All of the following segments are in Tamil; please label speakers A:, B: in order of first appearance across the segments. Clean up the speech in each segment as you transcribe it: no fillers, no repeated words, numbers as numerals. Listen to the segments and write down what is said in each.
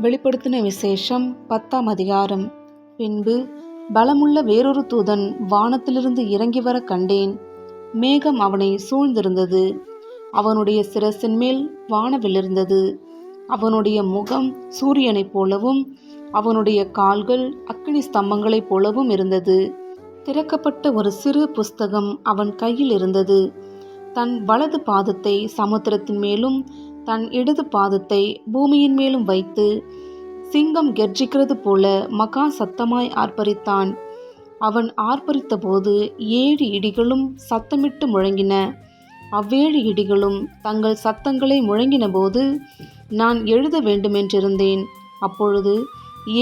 A: வெளிப்படுத்தின விசேஷம் 10ஆம் அதிகாரம். பின்பு பலமுள்ள வேறொரு தூதன் வானத்திலிருந்து இறங்கி வர கண்டேன். மேகம் அவனை சூழ்ந்திருந்தது. அவனுடைய சிரசின் மேல் வானவில் இருந்தது. அவனுடைய முகம் சூரியனைப் போலவும் அவனுடைய கால்கள் அக்கினி ஸ்தம்பங்களைப் போலவும் இருந்தது. திறக்கப்பட்ட ஒரு சிறு புஸ்தகம் அவன் கையில் இருந்தது. தன் வலது பாதத்தை சமுத்திரத்தின் மேலும் தன் இடது பாதத்தை பூமியின் மேலும் வைத்து சிங்கம் கெர்ஜிக்கிறது போல மகா சத்தமாய் ஆர்ப்பரித்தான். அவன் ஆர்ப்பரித்த போது 7 இடிகளும் சத்தமிட்டு முழங்கின. அவ்வேழு இடிகளும் தங்கள் சத்தங்களை முழங்கின போது நான் எழுத வேண்டுமென்றிருந்தேன். அப்பொழுது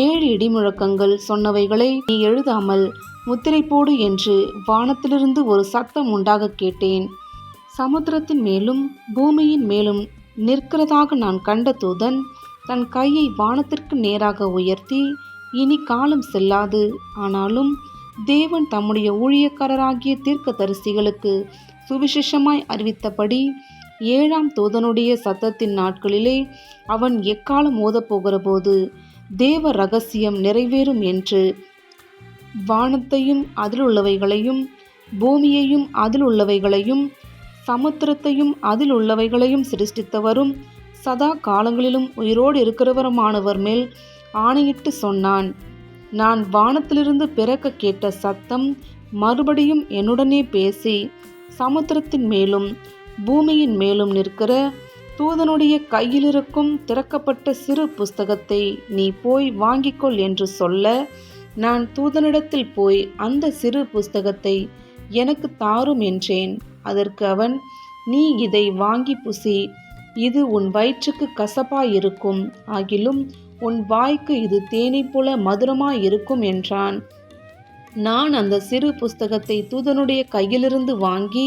A: 7 இடிமுழக்கங்கள் சொன்னவைகளை நீ எழுதாமல் முத்திரை போடு என்று வானத்திலிருந்து ஒரு சத்தம் உண்டாக கேட்டேன். சமுத்திரத்தின் மேலும் பூமியின் மேலும் நிற்கிறதாக நான் கண்ட தூதன் தன் கையை வானத்திற்கு நேராக உயர்த்தி, இனி காலம் செல்லாது, ஆனாலும் தேவன் தம்முடைய ஊழியக்காரராகிய தீர்க்கதரிசிகளுக்கு சுவிசேஷமாய் அறிவித்தபடி 7ஆம் தூதனுடைய சத்தத்தின் நாட்களிலே அவன் எக்காலம் ஓதப்போகிற போது தேவ ரகசியம் நிறைவேறும் என்று வானத்தையும் அதில் உள்ளவைகளையும் பூமியையும் அதில் உள்ளவைகளையும் சமுத்திரத்தையும் அதில் உள்ளவைகளையும் சிருஷ்டித்தவரும் சதா காலங்களிலும் உயிரோடு இருக்கிறவருமானவர் மேல் ஆணையிட்டு சொன்னான். நான் வானத்திலிருந்து பிறக்க கேட்ட சத்தம் மறுபடியும் என்னுடனே பேசி, சமுத்திரத்தின் மேலும் பூமியின் மேலும் நிற்கிற தூதனுடைய கையிலிருக்கும் திறக்கப்பட்ட சிறு புஸ்தகத்தை நீ போய் வாங்கிக்கொள் என்று சொல்ல, நான் தூதனிடத்தில் போய் அந்த சிறு புஸ்தகத்தை எனக்கு தாரும் என்றேன். அதற்கு அவன், நீ இதை வாங்கி புசி, இது உன் வயிற்றுக்கு கசப்பாயிருக்கும், ஆகிலும் உன் வாய்க்கு இது தேனைப் போல மதுரமாயிருக்கும் என்றான். நான் அந்த சிறு புஸ்தகத்தை தூதனுடைய கையிலிருந்து வாங்கி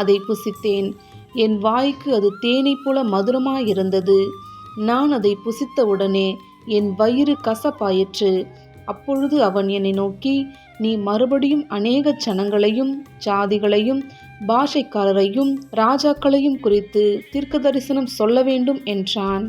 A: அதை புசித்தேன். என் வாய்க்கு அது தேனைப் போல மதுரமாயிருந்தது. நான் அதை புசித்தவுடனே என் வயிறு கசப்பாயிற்று. அப்பொழுது அவன் என்னை நோக்கி, நீ மறுபடியும் அநேக ஜனங்களையும் ஜாதிகளையும் பாஷைக்காரரையும் ராஜாக்களையும் குறித்து தீர்க்கதரிசனம் சொல்ல வேண்டும் என்றான்.